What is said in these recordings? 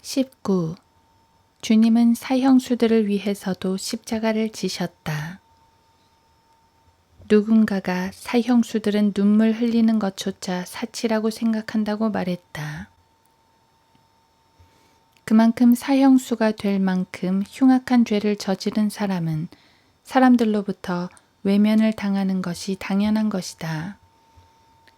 19. 주님은 사형수들을 위해서도 십자가를 지셨다. 누군가가 사형수들은 눈물 흘리는 것조차 사치라고 생각한다고 말했다. 그만큼 사형수가 될 만큼 흉악한 죄를 저지른 사람은 사람들로부터 외면을 당하는 것이 당연한 것이다.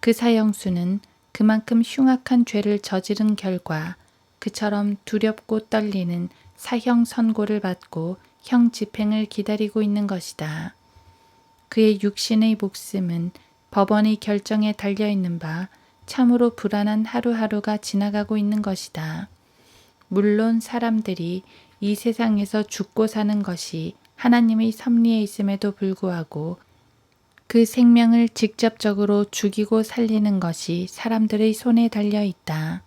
그 사형수는 그만큼 흉악한 죄를 저지른 결과 그처럼 두렵고 떨리는 사형 선고를 받고 형 집행을 기다리고 있는 것이다. 그의 육신의 목숨은 법원의 결정에 달려있는 바 참으로 불안한 하루하루가 지나가고 있는 것이다. 물론 사람들이 이 세상에서 죽고 사는 것이 하나님의 섭리에 있음에도 불구하고 그 생명을 직접적으로 죽이고 살리는 것이 사람들의 손에 달려 있다.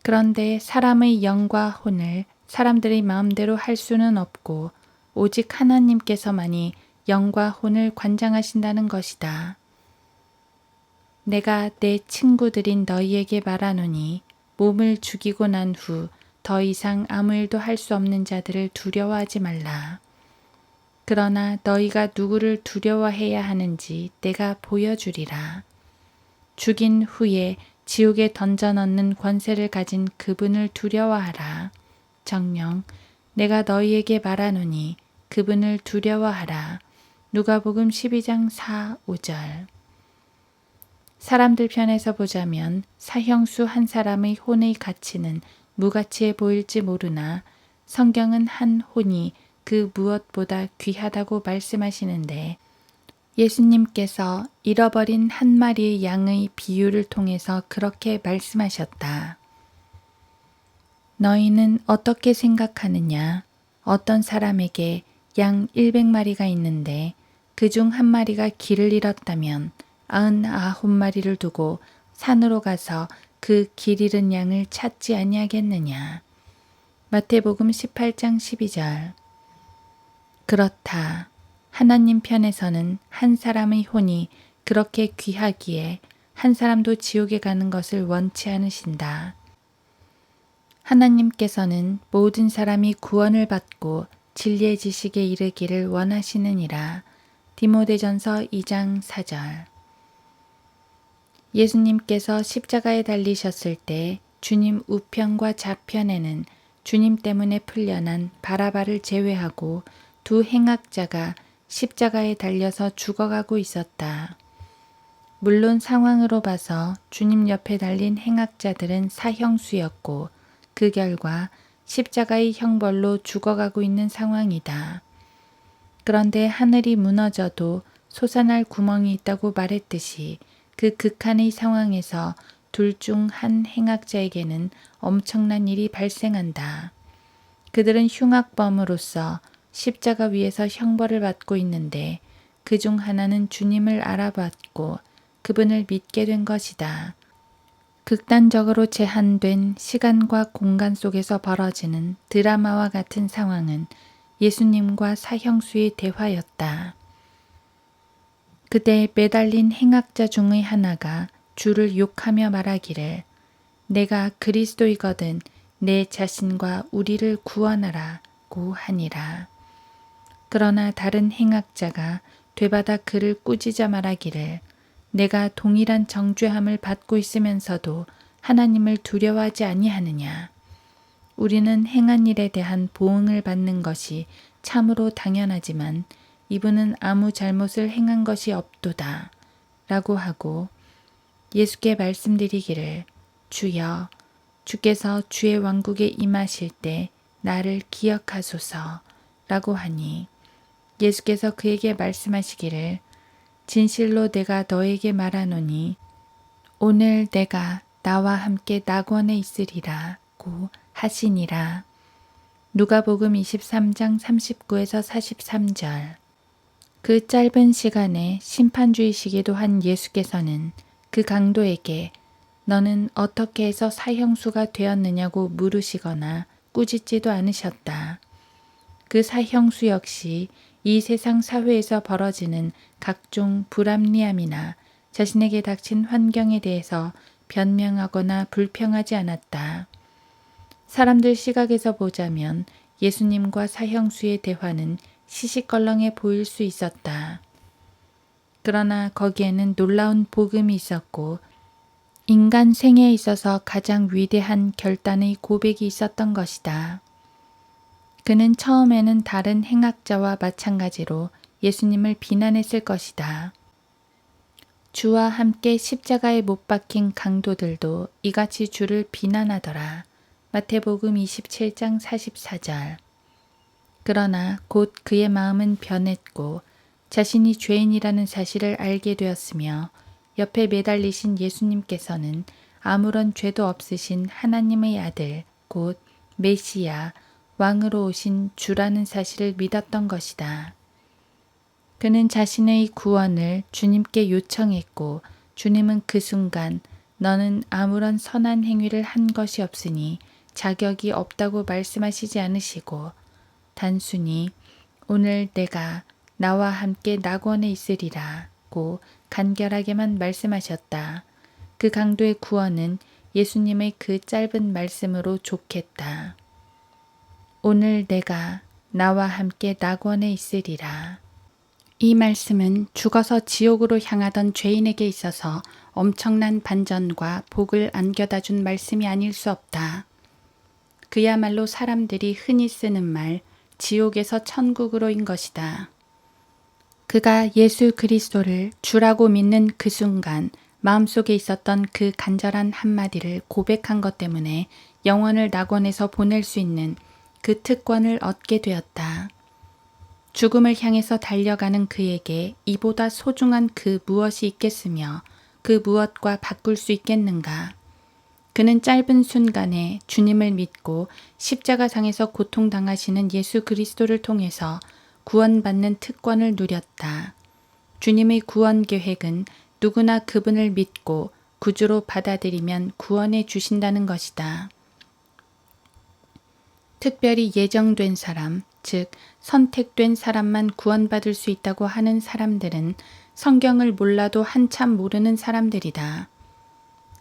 그런데 사람의 영과 혼을 사람들의 마음대로 할 수는 없고 오직 하나님께서만이 영과 혼을 관장하신다는 것이다. 내가 내 친구들인 너희에게 말하노니 몸을 죽이고 난 후 더 이상 아무 일도 할 수 없는 자들을 두려워하지 말라. 그러나 너희가 누구를 두려워해야 하는지 내가 보여주리라. 죽인 후에 지옥에 던져 넣는 권세를 가진 그분을 두려워하라. 정녕 내가 너희에게 말하노니 그분을 두려워하라. 누가복음 12장 4, 5절. 사람들 편에서 보자면 사형수 한 사람의 혼의 가치는 무가치해 보일지 모르나 성경은 한 혼이 그 무엇보다 귀하다고 말씀하시는데 예수님께서 잃어버린 한 마리의 양의 비유를 통해서 그렇게 말씀하셨다. 너희는 어떻게 생각하느냐? 어떤 사람에게 양 100마리가 있는데 그중 한 마리가 길을 잃었다면 99마리를 두고 산으로 가서 그 길 잃은 양을 찾지 아니하겠느냐. 마태복음 18장 12절. 그렇다. 하나님 편에서는 한 사람의 혼이 그렇게 귀하기에 한 사람도 지옥에 가는 것을 원치 않으신다. 하나님께서는 모든 사람이 구원을 받고 진리의 지식에 이르기를 원하시느니라. 디모데전서 2장 4절. 예수님께서 십자가에 달리셨을 때 주님 우편과 좌편에는 주님 때문에 풀려난 바라바를 제외하고 두 행악자가 십자가에 달려서 죽어가고 있었다. 물론 상황으로 봐서 주님 옆에 달린 행악자들은 사형수였고 그 결과 십자가의 형벌로 죽어가고 있는 상황이다. 그런데 하늘이 무너져도 솟아날 구멍이 있다고 말했듯이 그 극한의 상황에서 둘 중 한 행악자에게는 엄청난 일이 발생한다. 그들은 흉악범으로서 십자가 위에서 형벌을 받고 있는데 그 중 하나는 주님을 알아봤고 그분을 믿게 된 것이다. 극단적으로 제한된 시간과 공간 속에서 벌어지는 드라마와 같은 상황은 예수님과 사형수의 대화였다. 그때 매달린 행악자 중의 하나가 주를 욕하며 말하기를 내가 그리스도이거든 내 자신과 우리를 구원하라고 하니라. 그러나 다른 행악자가 되받아 그를 꾸짖어 말하기를 내가 동일한 정죄함을 받고 있으면서도 하나님을 두려워하지 아니하느냐. 우리는 행한 일에 대한 보응을 받는 것이 참으로 당연하지만 이분은 아무 잘못을 행한 것이 없도다 라고 하고 예수께 말씀드리기를 주여 주께서 주의 왕국에 임하실 때 나를 기억하소서 라고 하니 예수께서 그에게 말씀하시기를 진실로 내가 너에게 말하노니 오늘 내가 나와 함께 낙원에 있으리라고 하시니라. 누가복음 23장 39에서 43절. 그 짧은 시간에 심판주이시기도 한 예수께서는 그 강도에게 너는 어떻게 해서 사형수가 되었느냐고 물으시거나 꾸짖지도 않으셨다. 그 사형수 역시 이 세상 사회에서 벌어지는 각종 불합리함이나 자신에게 닥친 환경에 대해서 변명하거나 불평하지 않았다. 사람들 시각에서 보자면 예수님과 사형수의 대화는 시시껄렁해 보일 수 있었다. 그러나 거기에는 놀라운 복음이 있었고 인간 생애에 있어서 가장 위대한 결단의 고백이 있었던 것이다. 그는 처음에는 다른 행악자와 마찬가지로 예수님을 비난했을 것이다. 주와 함께 십자가에 못 박힌 강도들도 이같이 주를 비난하더라. 마태복음 27장 44절. 그러나 곧 그의 마음은 변했고 자신이 죄인이라는 사실을 알게 되었으며 옆에 매달리신 예수님께서는 아무런 죄도 없으신 하나님의 아들, 곧 메시아, 왕으로 오신 주라는 사실을 믿었던 것이다. 그는 자신의 구원을 주님께 요청했고 주님은 그 순간 너는 아무런 선한 행위를 한 것이 없으니 자격이 없다고 말씀하시지 않으시고 단순히 오늘 내가 나와 함께 낙원에 있으리라고 간결하게만 말씀하셨다. 그 강도의 구원은 예수님의 그 짧은 말씀으로 좋겠다. 오늘 내가 나와 함께 낙원에 있으리라. 이 말씀은 죽어서 지옥으로 향하던 죄인에게 있어서 엄청난 반전과 복을 안겨다 준 말씀이 아닐 수 없다. 그야말로 사람들이 흔히 쓰는 말, 지옥에서 천국으로인 것이다. 그가 예수 그리스도를 주라고 믿는 그 순간 마음속에 있었던 그 간절한 한마디를 고백한 것 때문에 영혼을 낙원에서 보낼 수 있는 그 특권을 얻게 되었다. 죽음을 향해서 달려가는 그에게 이보다 소중한 그 무엇이 있겠으며 그 무엇과 바꿀 수 있겠는가. 그는 짧은 순간에 주님을 믿고 십자가상에서 고통당하시는 예수 그리스도를 통해서 구원받는 특권을 누렸다. 주님의 구원 계획은 누구나 그분을 믿고 구주로 받아들이면 구원해 주신다는 것이다. 특별히 예정된 사람, 즉 선택된 사람만 구원받을 수 있다고 하는 사람들은 성경을 몰라도 한참 모르는 사람들이다.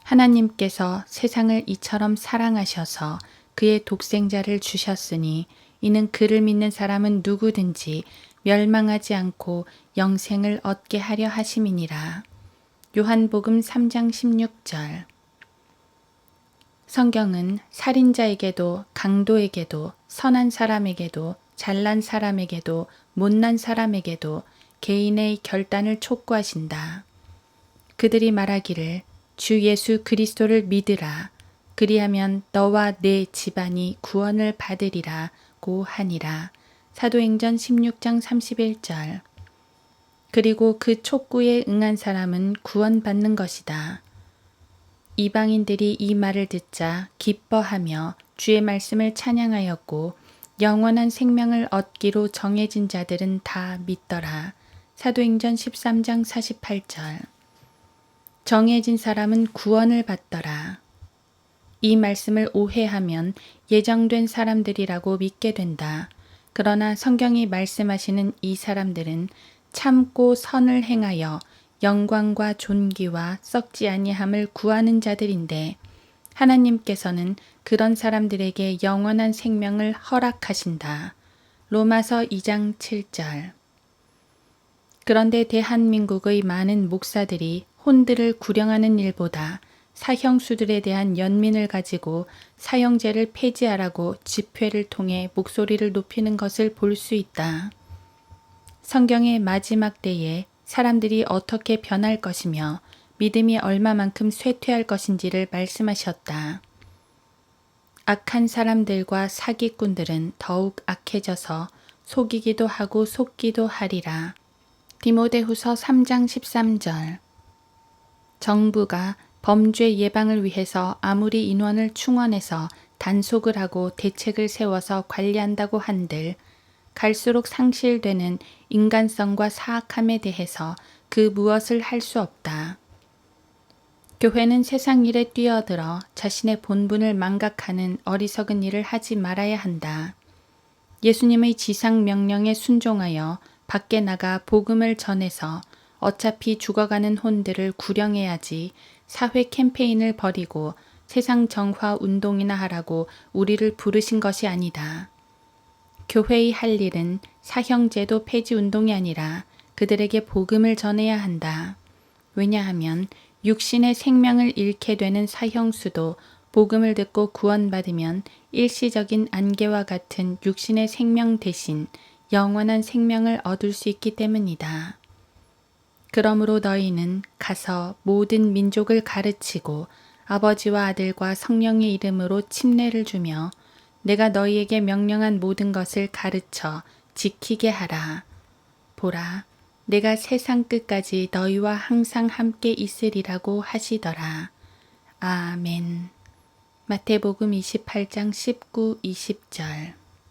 하나님께서 세상을 이처럼 사랑하셔서 그의 독생자를 주셨으니 이는 그를 믿는 사람은 누구든지 멸망하지 않고 영생을 얻게 하려 하심이니라. 요한복음 3장 16절. 성경은 살인자에게도 강도에게도 선한 사람에게도 잘난 사람에게도 못난 사람에게도 개인의 결단을 촉구하신다. 그들이 말하기를 주 예수 그리스도를 믿으라. 그리하면 너와 내 집안이 구원을 받으리라고 하니라. 사도행전 16장 31절. 그리고 그 촉구에 응한 사람은 구원받는 것이다. 이방인들이 이 말을 듣자 기뻐하며 주의 말씀을 찬양하였고 영원한 생명을 얻기로 정해진 자들은 다 믿더라. 사도행전 13장 48절. 정해진 사람은 구원을 받더라. 이 말씀을 오해하면 예정된 사람들이라고 믿게 된다. 그러나 성경이 말씀하시는 이 사람들은 참고 선을 행하여 영광과 존귀와 썩지 아니함을 구하는 자들인데 하나님께서는 그런 사람들에게 영원한 생명을 허락하신다. 로마서 2장 7절. 그런데 대한민국의 많은 목사들이 혼들을 구령하는 일보다 사형수들에 대한 연민을 가지고 사형제를 폐지하라고 집회를 통해 목소리를 높이는 것을 볼 수 있다. 성경의 마지막 때에 사람들이 어떻게 변할 것이며 믿음이 얼마만큼 쇠퇴할 것인지를 말씀하셨다. 악한 사람들과 사기꾼들은 더욱 악해져서 속이기도 하고 속기도 하리라. 디모데후서 3장 13절. 정부가 범죄 예방을 위해서 아무리 인원을 충원해서 단속을 하고 대책을 세워서 관리한다고 한들 갈수록 상실되는 인간성과 사악함에 대해서 그 무엇을 할 수 없다. 교회는 세상 일에 뛰어들어 자신의 본분을 망각하는 어리석은 일을 하지 말아야 한다. 예수님의 지상 명령에 순종하여 밖에 나가 복음을 전해서 어차피 죽어가는 혼들을 구령해야지 사회 캠페인을 벌이고 세상 정화 운동이나 하라고 우리를 부르신 것이 아니다. 교회의 할 일은 사형제도 폐지 운동이 아니라 그들에게 복음을 전해야 한다. 왜냐하면 육신의 생명을 잃게 되는 사형수도 복음을 듣고 구원받으면 일시적인 안개와 같은 육신의 생명 대신 영원한 생명을 얻을 수 있기 때문이다. 그러므로 너희는 가서 모든 민족을 가르치고 아버지와 아들과 성령의 이름으로 침례를 주며 내가 너희에게 명령한 모든 것을 가르쳐 지키게 하라. 보라, 내가 세상 끝까지 너희와 항상 함께 있으리라고 하시더라. 아멘. 마태복음 28장 19, 20절.